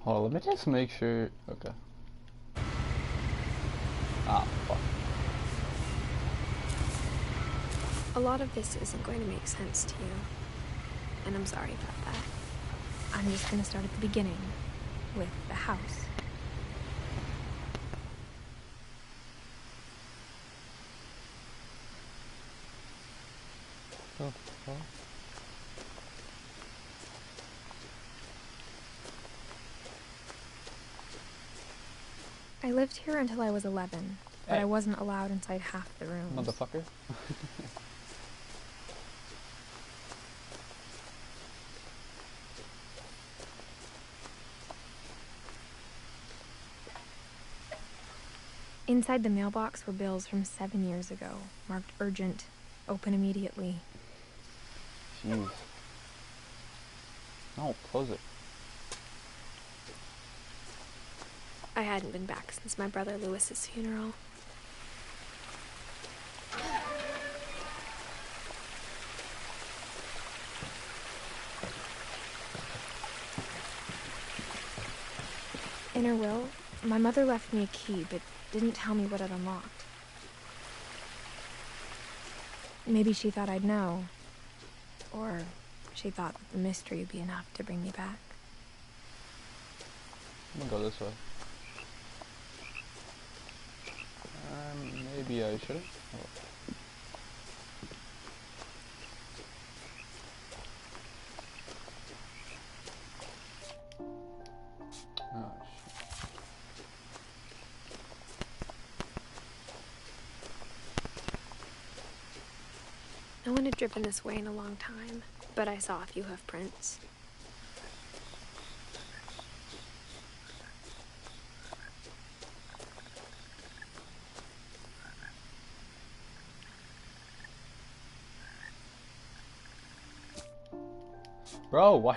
Hold on, let me just make sure. Okay. Ah, fuck. A lot of this isn't going to make sense to you, and I'm sorry about that. I'm just going to start at the beginning, with the house. Oh, fuck. I lived here until I was 11, but Hey. I wasn't allowed inside half the rooms. Motherfucker. Inside the mailbox were bills from 7 years ago, marked urgent, open immediately. Jeez. No, close it. I hadn't been back since my brother Lewis's funeral. In her will, my mother left me a key, but didn't tell me what it unlocked. Maybe she thought I'd know. Or she thought that the mystery would be enough to bring me back. I'm gonna go this way. Maybe I shouldn't. Oh. Oh, shit. No one had driven this way in a long time, but I saw a few hoof prints. Bro, why?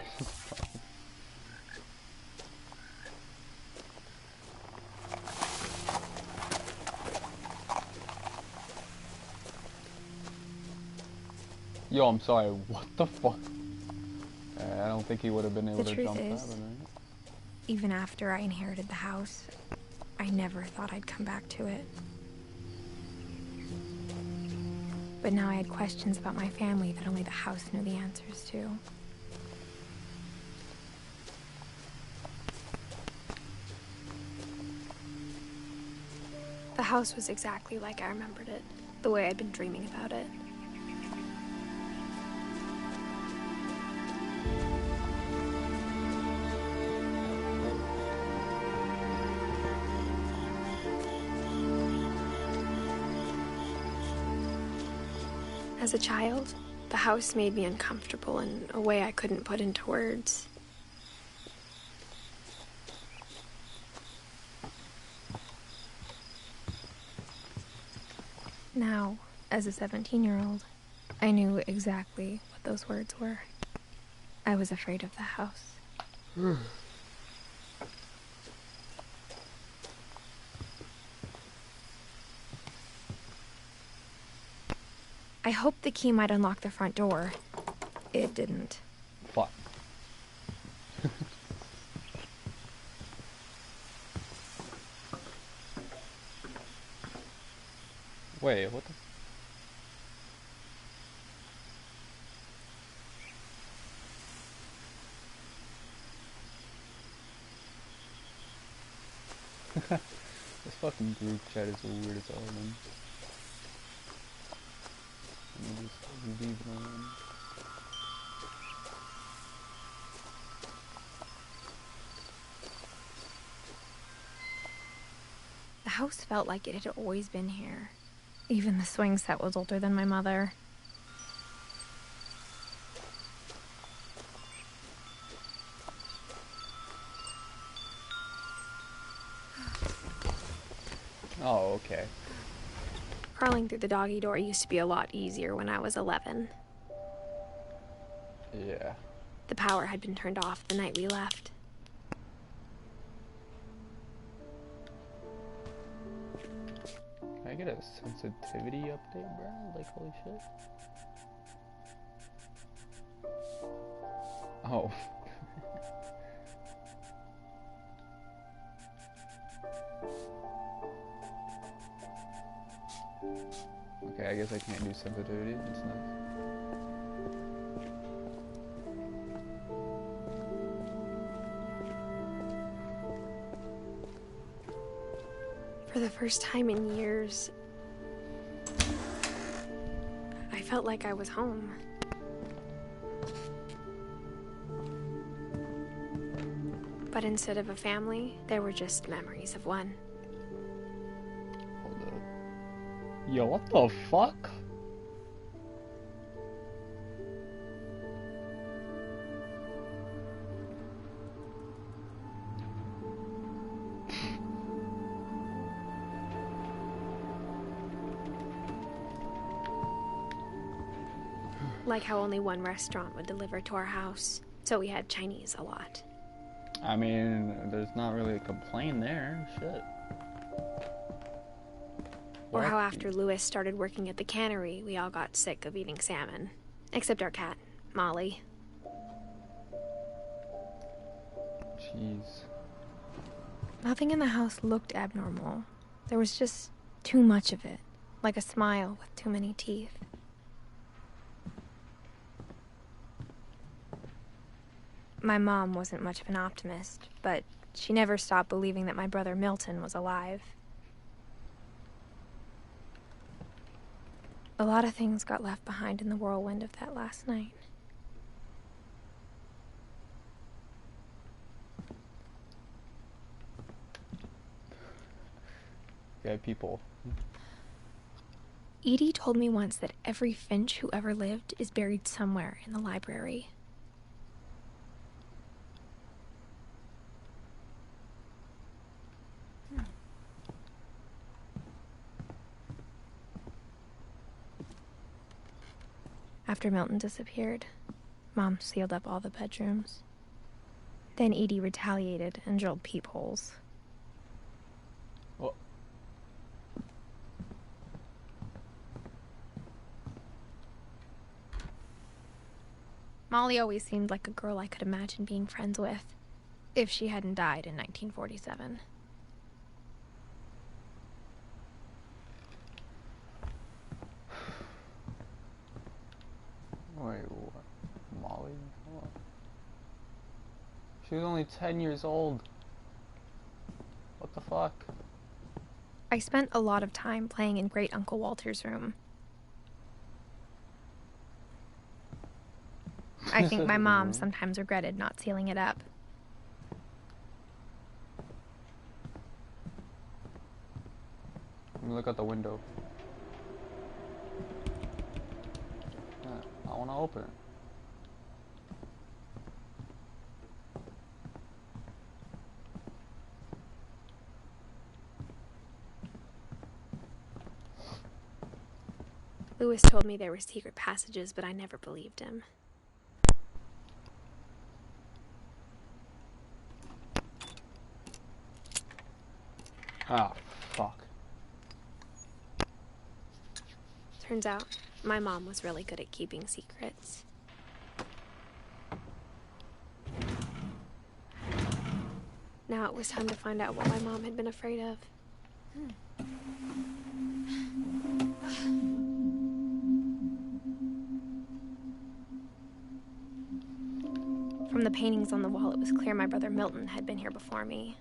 Yo, I'm sorry, what the fuck? I don't think he would have been able to jump that, right? Even after I inherited the house, I never thought I'd come back to it. But now I had questions about my family that only the house knew the answers to. The house was exactly like I remembered it, the way I'd been dreaming about it. As a child, the house made me uncomfortable in a way I couldn't put into words. Now, as a 17-year-old, I knew exactly what those words were. I was afraid of the house. I hoped the key might unlock the front door. It didn't. Fuck. Wait, what the? This fucking group chat is weird as hell, man. Let me just leave it alone. The house felt like it had always been here. Even the swing set was older than my mother. Oh, okay. Crawling through the doggy door used to be a lot easier when I was 11. Yeah. The power had been turned off the night we left. Can I get a sensitivity update, bro? Like, holy shit. Oh. I guess I can't do sensitivity. It's nice. For the first time in years, I felt like I was home. But instead of a family, there were just memories of one. Hold up. Yo, what the fuck? Like how only one restaurant would deliver to our house, so we had Chinese a lot. I mean, there's not really a complaint there. Shit. Or how after Lewis started working at the cannery, we all got sick of eating salmon. Except our cat, Molly. Jeez. Nothing in the house looked abnormal. There was just too much of it. Like a smile with too many teeth. My mom wasn't much of an optimist, but she never stopped believing that my brother Milton was alive. A lot of things got left behind in the whirlwind of that last night. Yeah, people. Edie told me once that every Finch who ever lived is buried somewhere in the library. After Milton disappeared, Mom sealed up all the bedrooms. Then Edie retaliated and drilled peepholes. Well, Molly always seemed like a girl I could imagine being friends with, if she hadn't died in 1947. wait, what? Molly? What? She was only 10 years old. What the fuck? I spent a lot of time playing in Great Uncle Walter's room. I think my mom sometimes regretted not sealing it up. Let me look out the window. Yeah, I want to open it. Lewis told me there were secret passages, but I never believed him. Ah, fuck. Turns out, my mom was really good at keeping secrets. Now it was time to find out what my mom had been afraid of. From the paintings on the wall, it was clear my brother Milton had been here before me.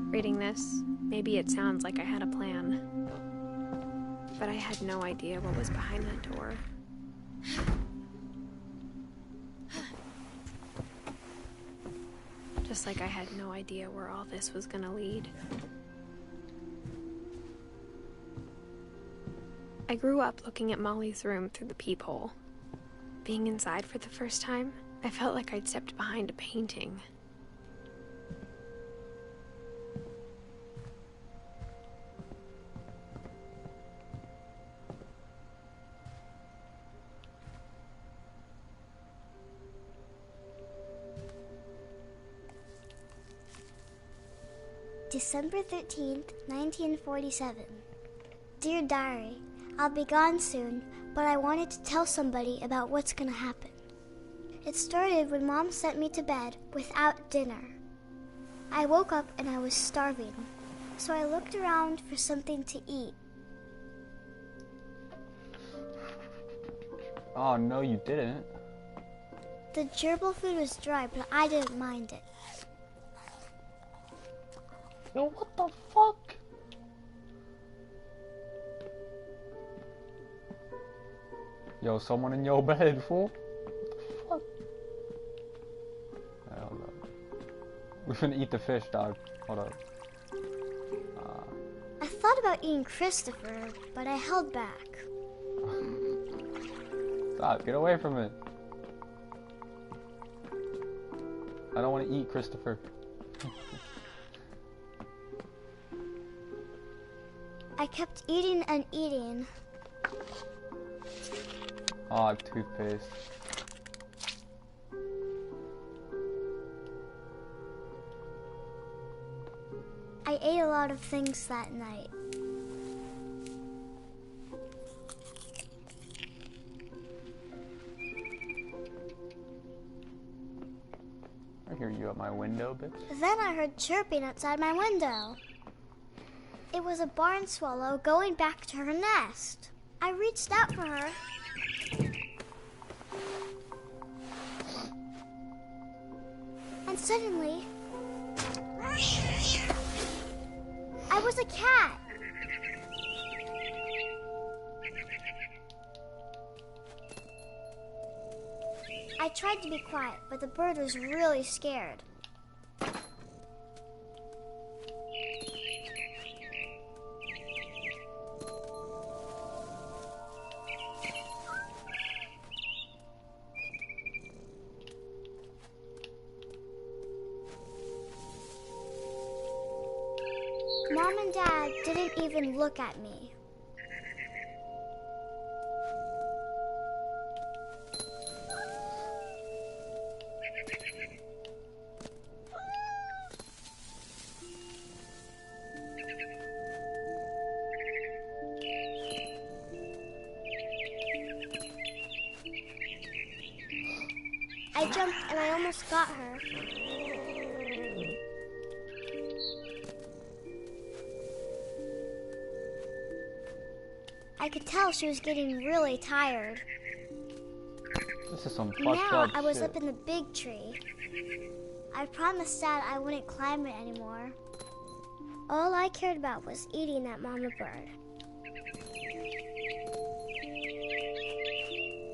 Reading this, maybe it sounds like I had a plan. But I had no idea what was behind that door. Just like I had no idea where all this was gonna lead. I grew up looking at Molly's room through the peephole. Being inside for the first time, I felt like I'd stepped behind a painting. December 13th, 1947. Dear Diary, I'll be gone soon, but I wanted to tell somebody about what's gonna happen. It started when Mom sent me to bed without dinner. I woke up and I was starving, so I looked around for something to eat. Oh, no, you didn't. The gerbil food was dry, but I didn't mind it. Yo, what the fuck? Yo, someone in your bed, fool? What the fuck? Hold up. We're finna eat the fish, dog. Hold up. I thought about eating Christopher, but I held back. Stop, get away from it. I don't want to eat Christopher. I kept eating and eating. Oh, toothpaste. I ate a lot of things that night. I hear you at my window, bitch. Then I heard chirping outside my window. It was a barn swallow going back to her nest. I reached out for her. And suddenly, I was a cat. I tried to be quiet, but the bird was really scared. Mom and Dad didn't even look at me. I jumped and I almost got her. I could tell she was getting really tired. This is some fucked Now up I was shit. up in the big tree. I promised Dad I wouldn't climb it anymore. All I cared about was eating that mama bird.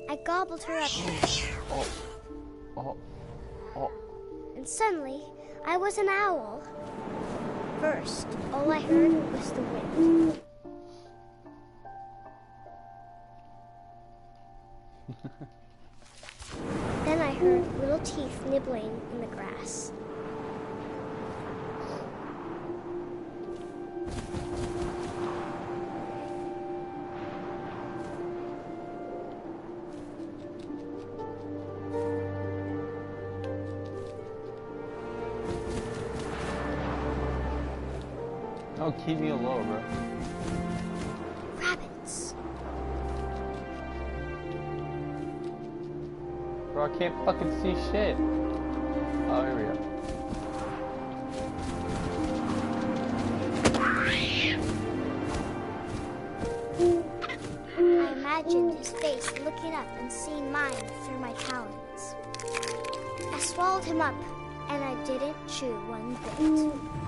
I gobbled her up, Oh. and suddenly I was an owl. First, all I heard was the wind. Then I heard little teeth nibbling in the grass. No, keep me low, bro. Rabbits. Bro, I can't fucking see shit. Oh, here we go. I imagined his face looking up and seeing mine through my talons. I swallowed him up, and I didn't chew one bit.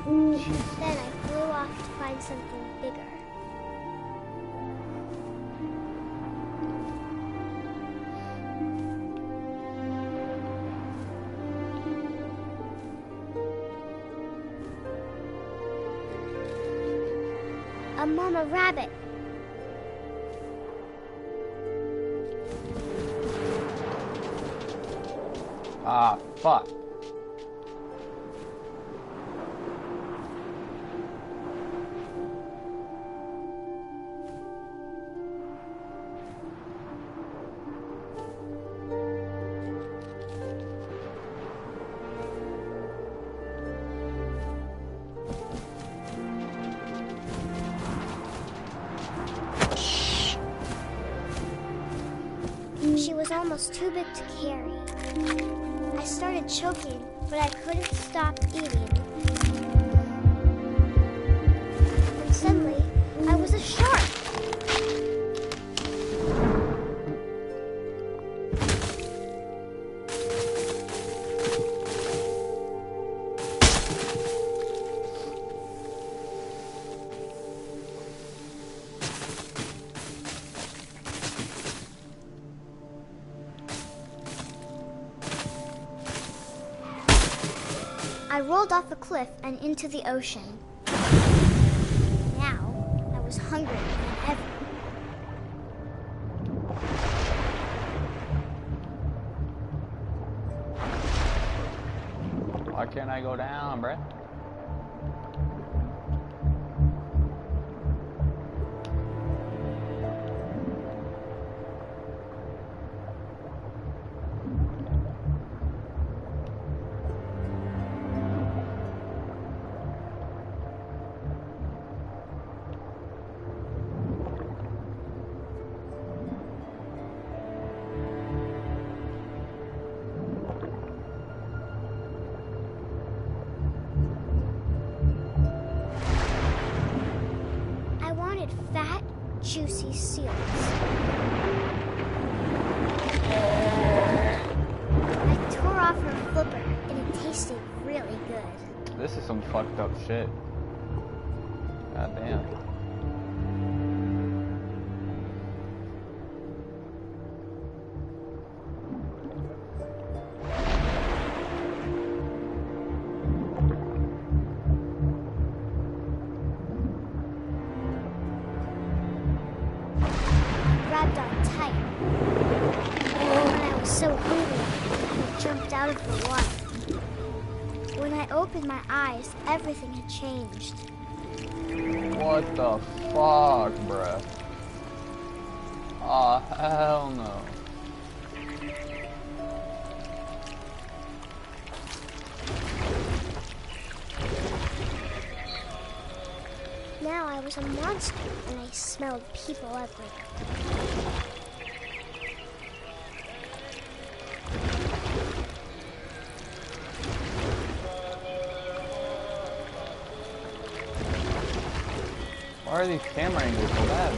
Then I flew off to find something bigger. A mama rabbit. Ah, fuck. She was almost too big to carry. I started choking, but I couldn't stop eating. rolled off a cliff and into the ocean. Now, I was hungrier than ever. Why can't I go down, bruh? Fat, juicy seals. I tore off her flipper and it tasted really good. This is some fucked up shit. God damn. Grabbed on tight. When I was so hungry, I jumped out of the water. When I opened my eyes, everything had changed. What the fuck, bruh? Aw, hell no. Now I was a monster, and I smelled people everywhere. Why are these camera angles so bad?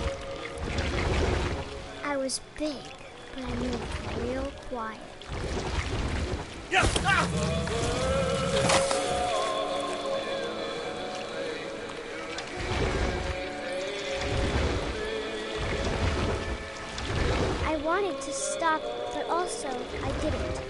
I was big, but I moved real quiet. I wanted to stop, but also I didn't.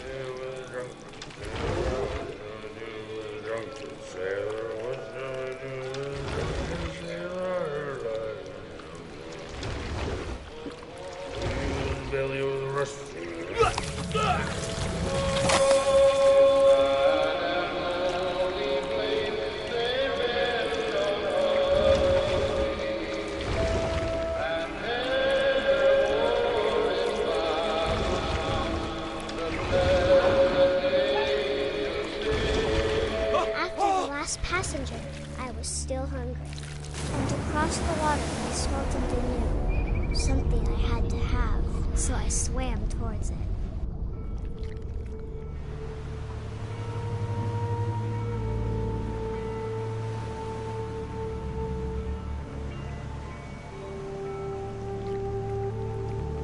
Passenger, I was still hungry. And to cross the water, I smelled something new. Something I had to have, so I swam towards it.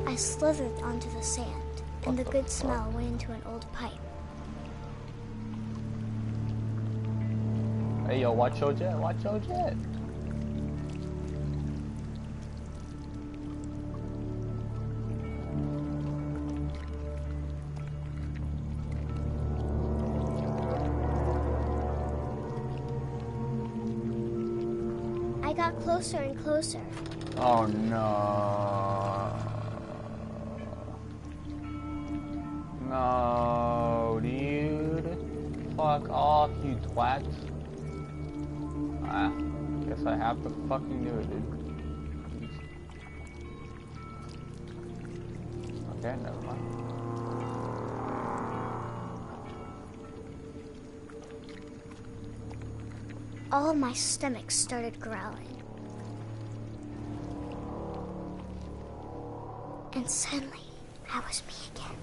I slithered onto the sand, and the good smell went into an old pipe. Hey, yo, watch your jet, watch your jet. I got closer and closer. Oh, no. No, dude. Fuck off, you twat. Guess I have to fucking do it, dude. Okay, never mind. All my stomach started growling. And suddenly, I was me again.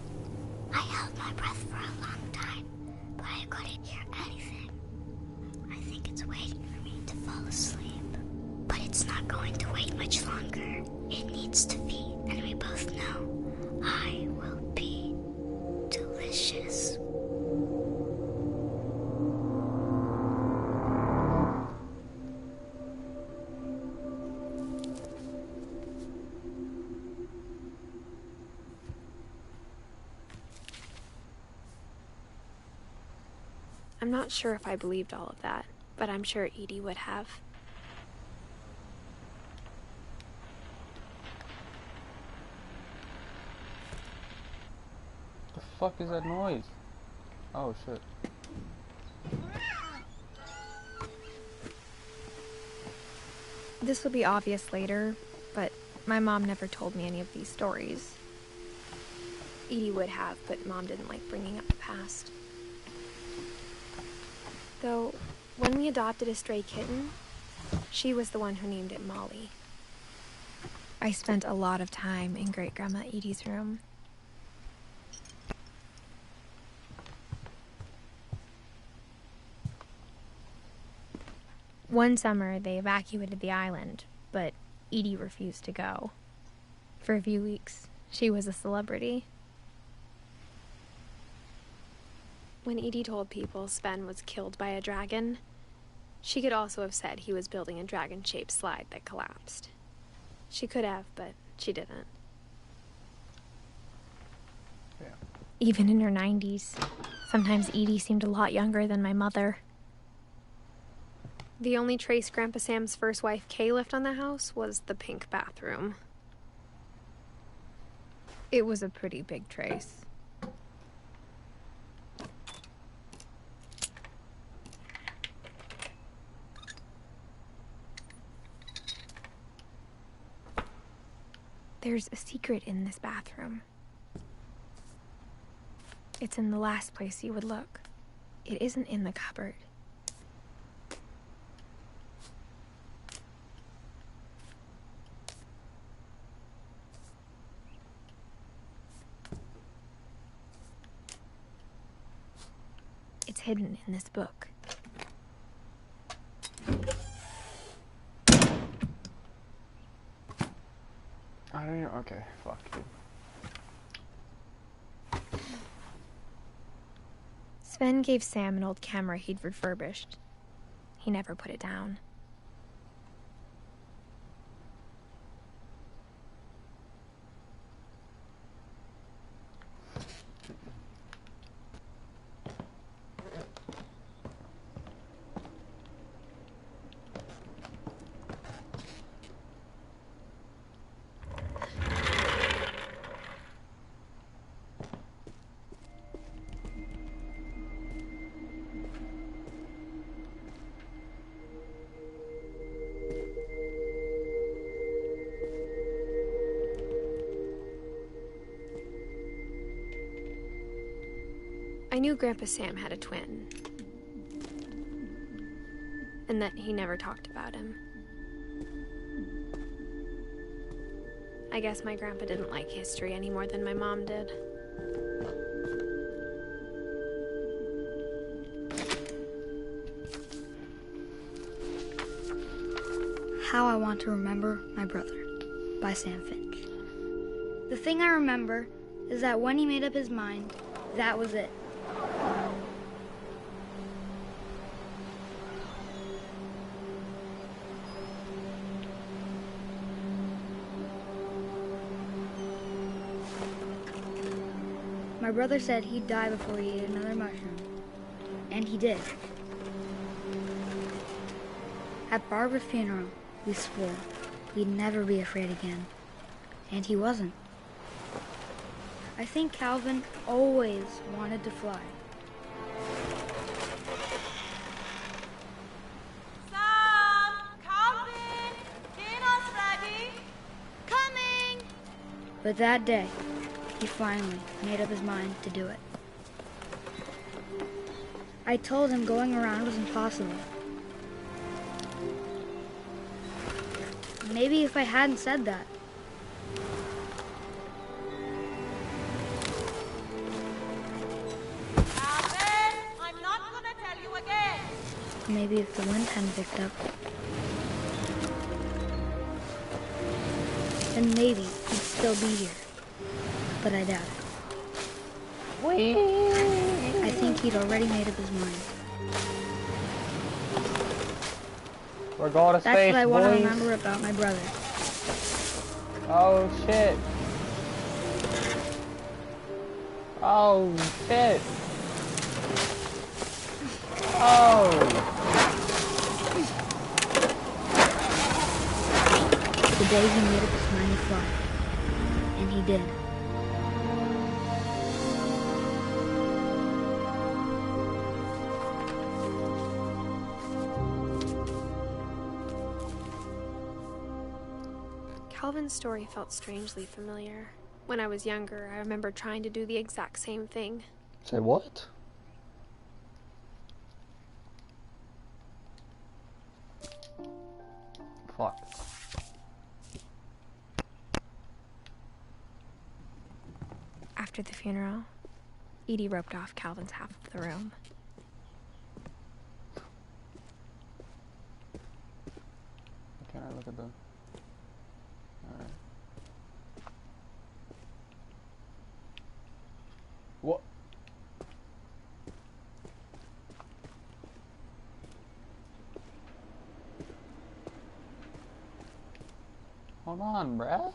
I held my breath for a long time, but I couldn't hear anything. I think it's waiting for me to fall asleep. But it's not going to wait much longer. It needs to feed, and we both know I will be delicious. I'm I'm not sure if I believed all of that, but I'm sure Edie would have. The fuck is that noise? Oh shit. This will be obvious later, but my mom never told me any of these stories. Edie would have, but Mom didn't like bringing up the past. Though, when we adopted a stray kitten, she was the one who named it Molly. I spent a lot of time in Great-Grandma Edie's room. One summer, they evacuated the island, but Edie refused to go. For a few weeks, she was a celebrity. When Edie told people Sven was killed by a dragon, she could also have said he was building a dragon-shaped slide that collapsed. She could have, but she didn't. Yeah. Even in her 90s, sometimes Edie seemed a lot younger than my mother. The only trace Grandpa Sam's first wife, Kay, left on the house was the pink bathroom. It was a pretty big trace. There's a secret in this bathroom. It's in the last place you would look. It isn't in the cupboard. It's hidden in this book. I don't know. Okay, fuck it. Sven gave Sam an old camera he'd refurbished. He never put it down. I knew Grandpa Sam had a twin, and that he never talked about him. I guess my grandpa didn't like history any more than my mom did. How I Want to Remember My Brother by Sam Finch. The thing I remember is that when he made up his mind, that was it. My brother said he'd die before he ate another mushroom. And he did. At Barbara's funeral, we swore he'd never be afraid again. And he wasn't. I think Calvin always wanted to fly. Sam! Calvin! Dinner's ready! Coming! But that day, he finally made up his mind to do it. I told him going around was impossible. Maybe if I hadn't said that. Calvin! I'm not gonna tell you again! Maybe if the wind hadn't picked up. Then maybe he'd still be here. But I doubt it. I think he'd already made up his mind. We're going to That's space, what I want to boys. remember about my brother. Oh shit. Oh shit. Oh! The day he made up his mind to fly. And he did. Calvin's story felt strangely familiar. When I was younger, I remember trying to do the exact same thing. Say what? Fuck. After the funeral, Edie roped off Calvin's half of the room. Can I look at the... Alright. What? Hold on, bruh.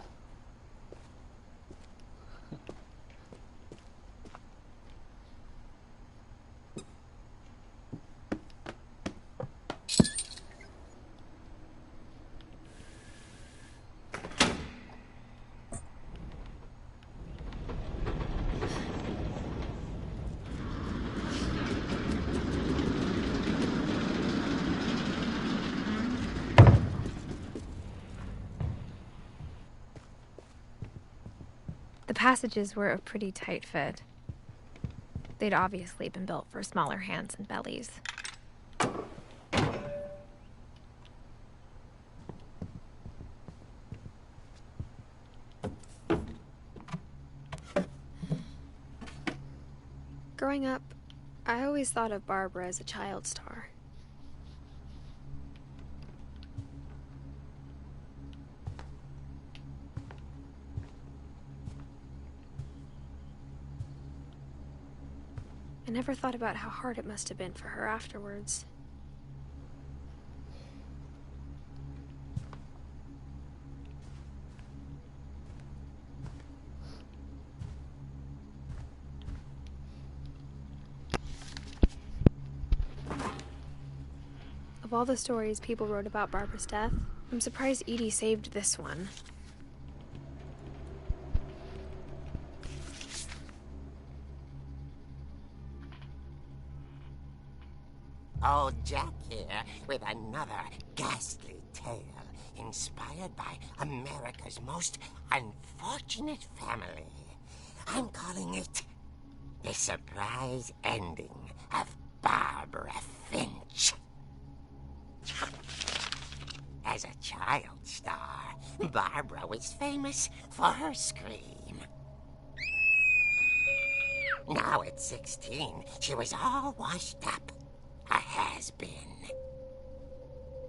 The passages were a pretty tight fit. They'd obviously been built for smaller hands and bellies. Growing up, I always thought of Barbara as a child star. I never thought about how hard it must have been for her afterwards. Of all the stories people wrote about Barbara's death, I'm surprised Edie saved this one. Old Jack here with another ghastly tale inspired by America's most unfortunate family. I'm calling it The Surprise Ending of Barbara Finch. As a child star, Barbara was famous for her scream. Now at 16, she was all washed up. A has-been.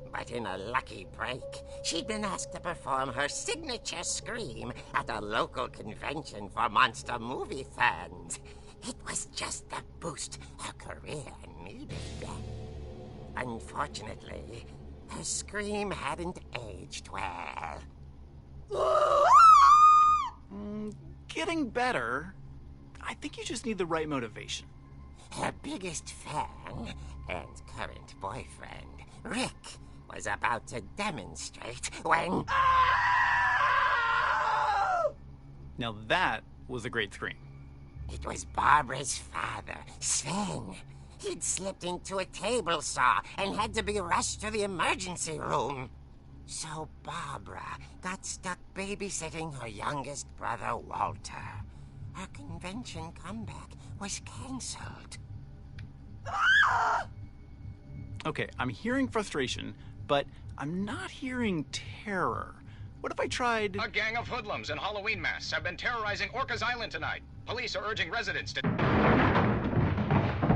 But in a lucky break, she'd been asked to perform her signature scream at a local convention for monster movie fans. It was just the boost her career needed. Unfortunately, her scream hadn't aged well. Getting better. I think you just need the right motivation. Her biggest fan and current boyfriend, Rick, was about to demonstrate when... Now that was a great scream. It was Barbara's father, Sven. He'd slipped into a table saw and had to be rushed to the emergency room. So Barbara got stuck babysitting her youngest brother, Walter. Her convention comeback was cancelled. Okay, I'm hearing frustration, but I'm not hearing terror. What if I tried... A gang of hoodlums in Halloween masks have been terrorizing Orcas Island tonight. Police are urging residents to...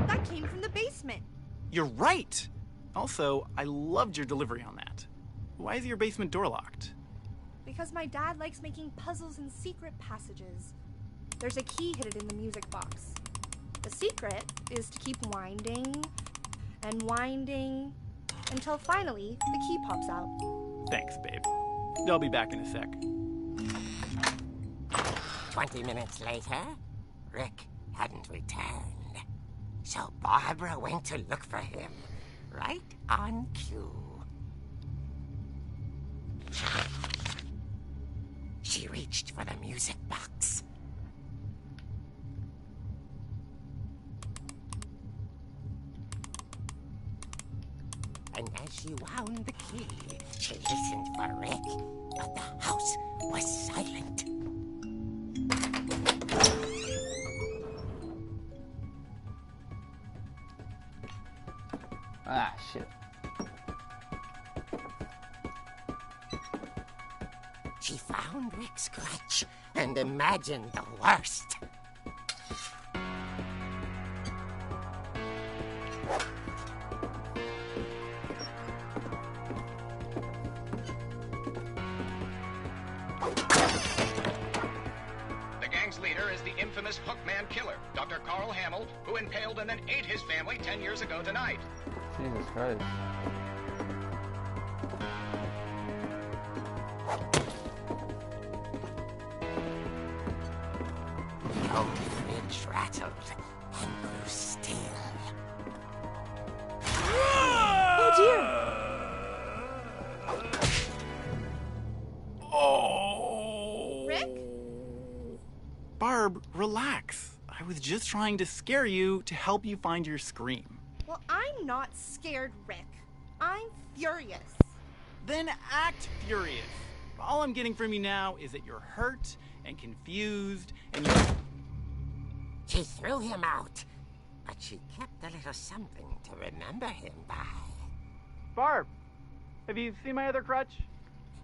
That came from the basement. You're right! Also, I loved your delivery on that. Why is your basement door locked? Because my dad likes making puzzles and secret passages. There's a key hidden in the music box. The secret is to keep winding and winding until finally the key pops out. Thanks, babe. I'll be back in a sec. 20 minutes later, Rick hadn't returned. So Barbara went to look for him, right on cue. She reached for the music box. And as she wound the key, she listened for Rick, but the house was silent. Ah, shit. She found Rick's crutch and imagined the worst. The gang's leader is the infamous Hookman killer, Dr. Carl Hamill, who impaled and then ate his family 10 years ago tonight. Jesus Christ. The old fridge rattled and grew still. Oh dear! Oh! Rick? Barb, relax. I was just trying to scare you to help you find your scream. Well, I'm not scared, Rick. I'm furious. Then act furious. All I'm getting from you now is that you're hurt and confused and you're... She threw him out, but she kept a little something to remember him by. Barb, have you seen my other crutch?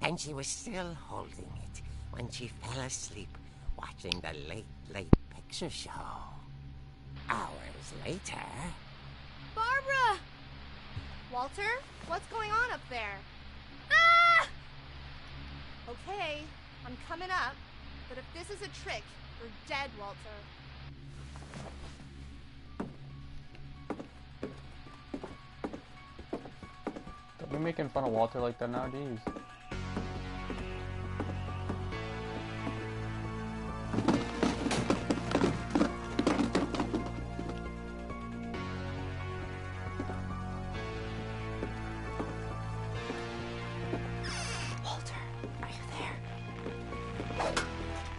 And she was still holding it when she fell asleep watching the late picture show. Hours later... Barbara! Walter, what's going on up there? Ah! Okay, I'm coming up, but if this is a trick, you're dead, Walter. Don't be making fun of Walter like that now, jeez.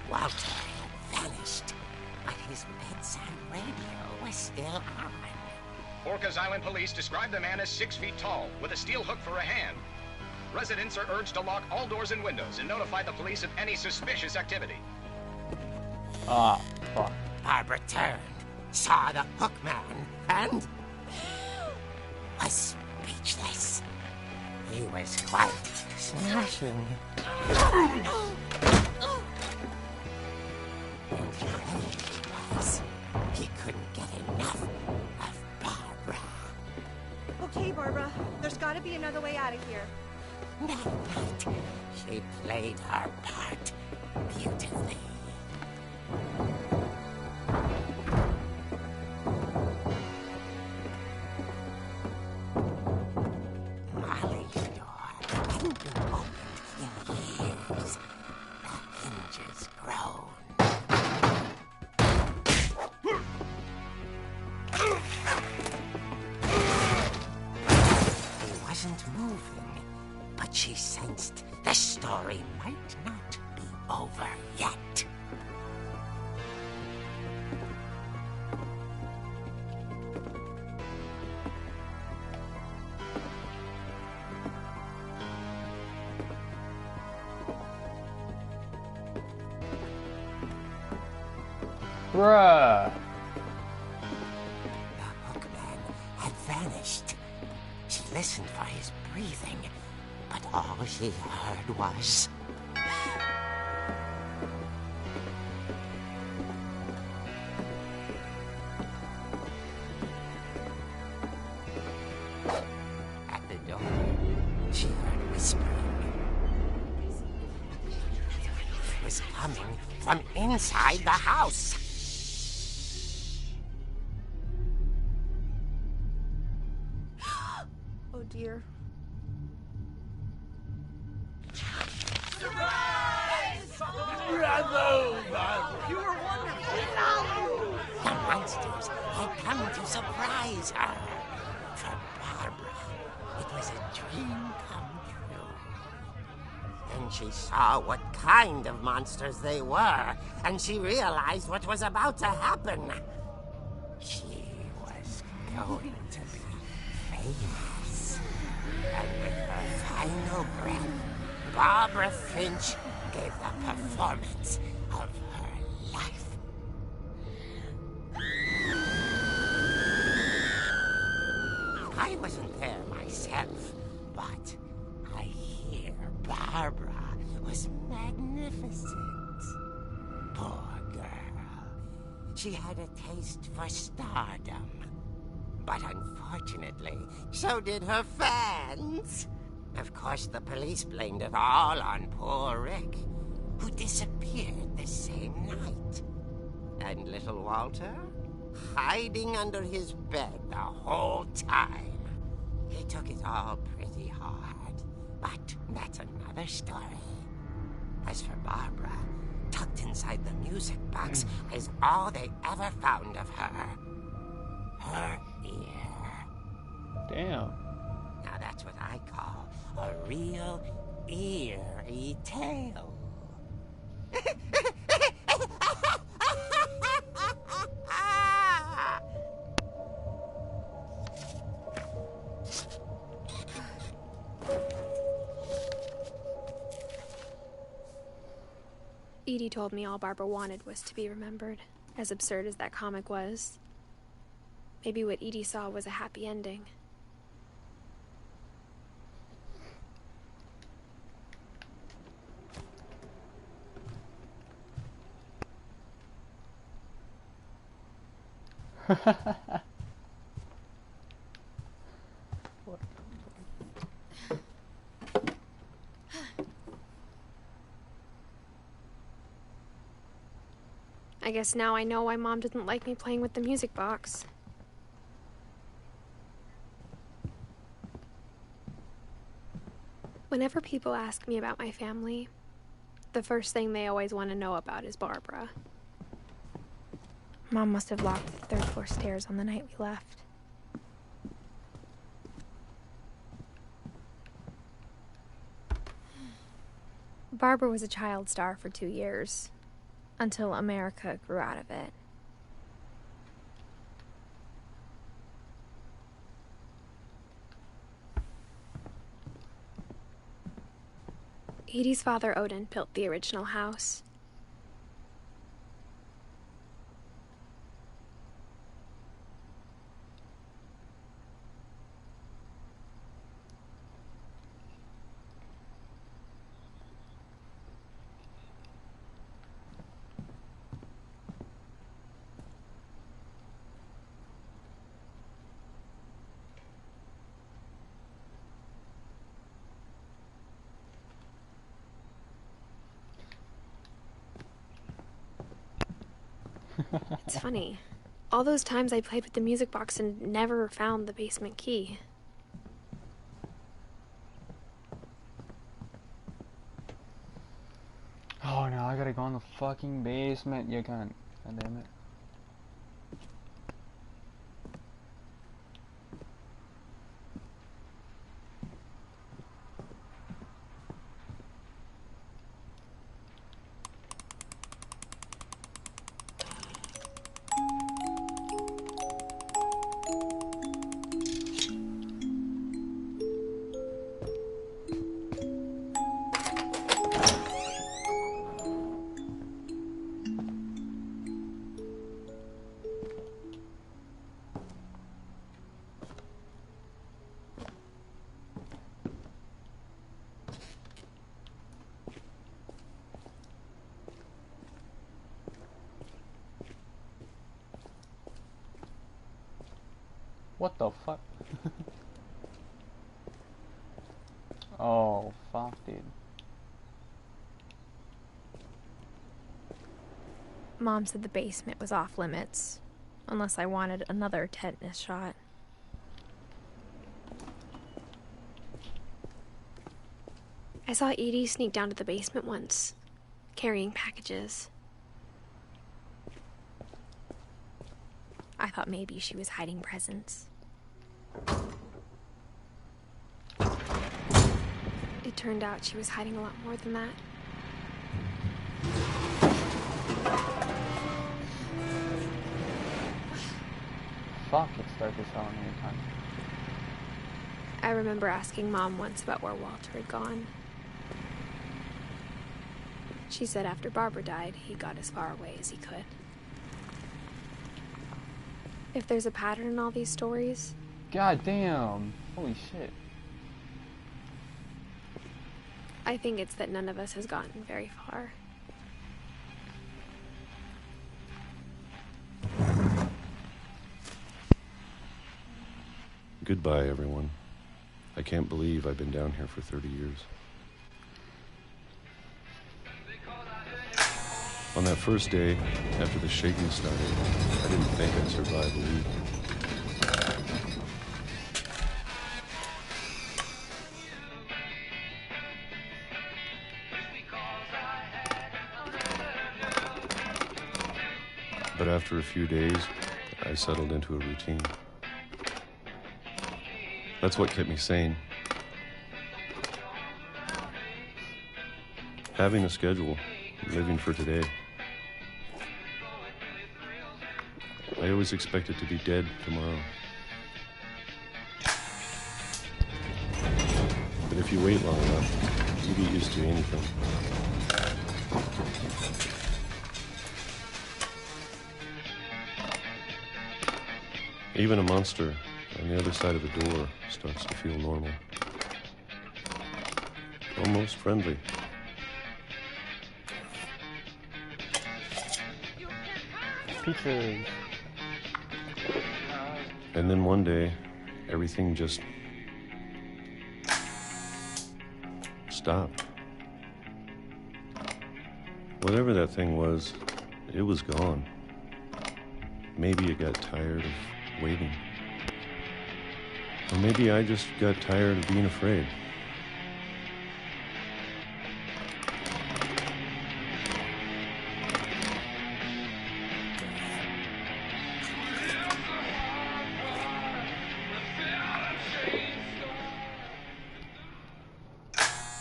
Walter had vanished, but his bedside radio was still on. Orcas Island police describe the man as 6 feet tall, with a steel hook for a hand. Residents are urged to lock all doors and windows and notify the police of any suspicious activity. Ah, fuck. Barbara turned, saw the hook man, and was speechless. He was quite smashing. And he couldn't get enough of Barbara. Okay, Barbara, there's gotta be another way out of here. That night, she played her part beautifully. Molly's door hadn't been opened in years. The hinges groaned. He wasn't moving, but she sensed the story might not be over yet. Bruh. The hookman had vanished. She listened for his breathing, but all she heard was... At the door, she heard whispering. It was coming from inside the house. Oh dear. The monsters had come to surprise her. For Barbara, it was a dream come true. Then she saw what kind of monsters they were, and she realized what was about to happen. She was going to be famous. And with her final breath, Barbara Finch gave the performance of her life. I wasn't there myself, but I hear Barbara was magnificent. Poor girl. She had a taste for stardom. But unfortunately, so did her fans. Of course, the police blamed it all on poor Rick, who disappeared the same night. And little Walter? Hiding under his bed the whole time. He took it all pretty hard, but that's another story. As for Barbara, tucked inside the music box is all they ever found of her. Her ear. Damn. Now that's what I call a real eerie tale. Edie told me all Barbara wanted was to be remembered, as absurd as that comic was. Maybe what Edie saw was a happy ending. I guess now I know why Mom didn't like me playing with the music box. Whenever people ask me about my family, the first thing they always want to know about is Barbara. Mom must have locked the third-floor stairs on the night we left. Barbara was a child star for 2 years, until America grew out of it. Edie's father, Odin, built the original house. It's funny. All those times I played with the music box and never found the basement key. Oh, now I gotta go in the fucking basement. You can't. God damn it. What the fuck? Oh, fuck, dude. Mom said the basement was off limits, unless I wanted another tetanus shot. I saw Edie sneak down to the basement once, carrying packages. I thought maybe she was hiding presents. It turned out she was hiding a lot more than that. Fuck, it started selling anytime. I remember asking Mom once about where Walter had gone. She said after Barbara died, he got as far away as he could. If there's a pattern in all these stories... God damn! Holy shit. I think it's that none of us has gotten very far. Goodbye, everyone. I can't believe I've been down here for 30 years. On that first day, after the shaking started, I didn't think I'd survive a week. But after a few days, I settled into a routine. That's what kept me sane. Having a schedule, living for today. I always expected to be dead tomorrow. But if you wait long enough, you get used to anything. Even a monster on the other side of the door starts to feel normal. Almost friendly. Peaches. And then one day, everything just stopped. Whatever that thing was, it was gone. Maybe it got tired of waiting. Or maybe I just got tired of being afraid.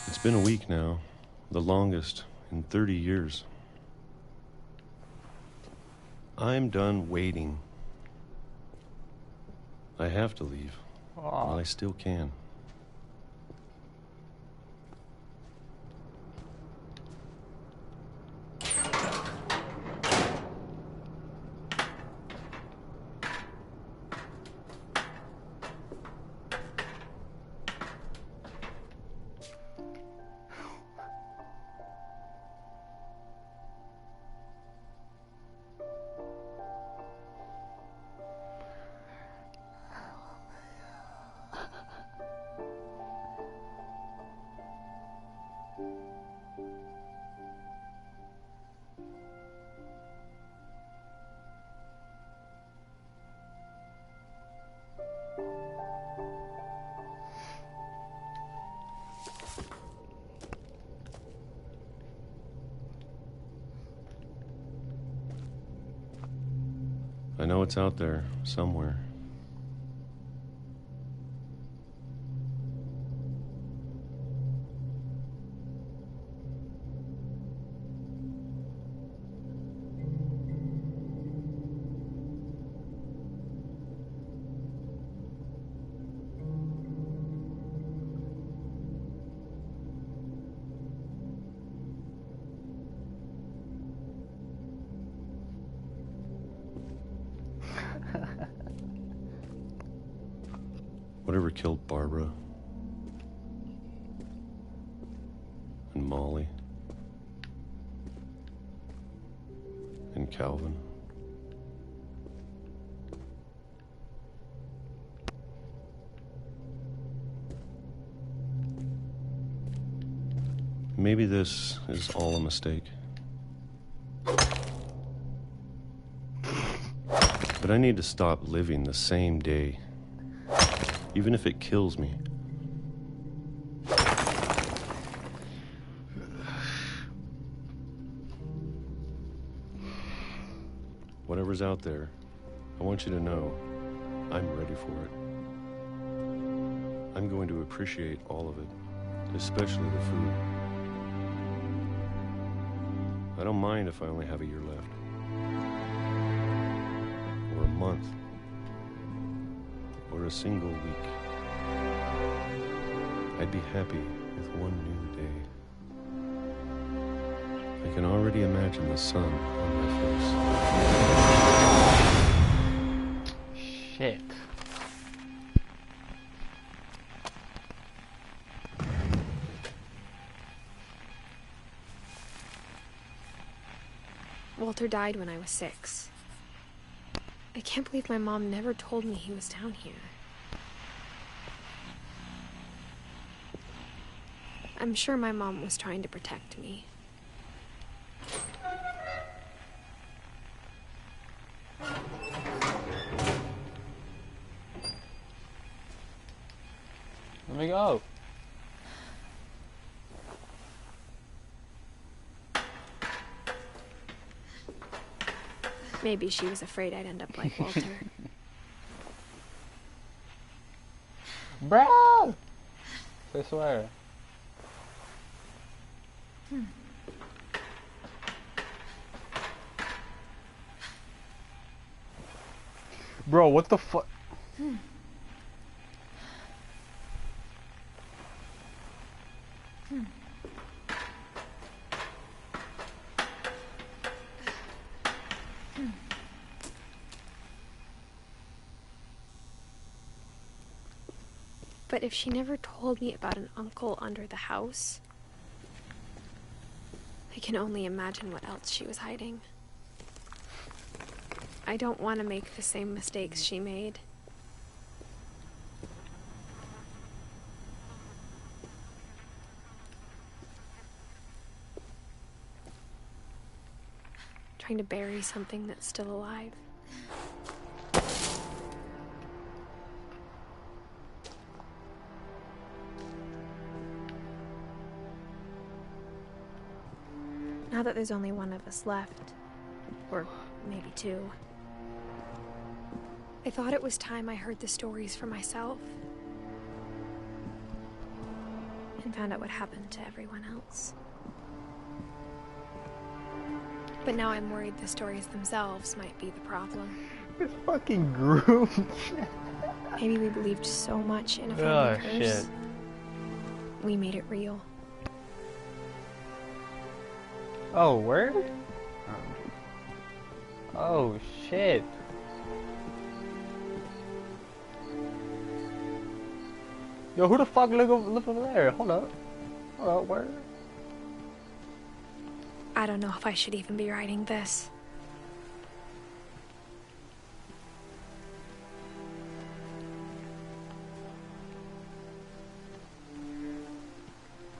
It's been a week now, the longest in 30 years. I'm done waiting. I have to leave, while I still can. I know it's out there, somewhere. Whatever killed Barbara and Molly and Calvin. Maybe this is all a mistake. But I need to stop living the same day. Even if it kills me. Whatever's out there, I want you to know I'm ready for it. I'm going to appreciate all of it, especially the food. I don't mind if I only have a year left. Or a month. Or a single week. I'd be happy with one new day. I can already imagine the sun on my face. Shit. Walter died when I was 6. I can't believe my mom never told me he was down here. I'm sure my mom was trying to protect me. Let me go. Maybe she was afraid I'd end up like Walter. Bro! I swear. Bro, what the fuck? But if she never told me about an uncle under the house, I can only imagine what else she was hiding. I don't want to make the same mistakes she made. Trying to bury something that's still alive. Now that there's only one of us left, or maybe 2, I thought it was time I heard the stories for myself and found out what happened to everyone else. But now I'm worried the stories themselves might be the problem. This fucking group. Maybe we believed so much in a family curse. Shit. We made it real. Oh, where? Oh, shit. Yo, who the fuck live over there? Hold up. Hold up, where? I don't know if I should even be writing this.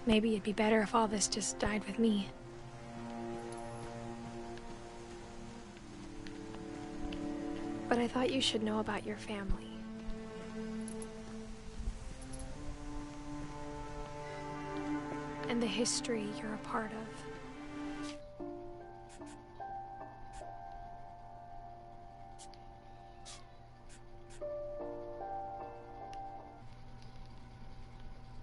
Maybe it'd be better if all this just died with me. But I thought you should know about your family. And the history you're a part of.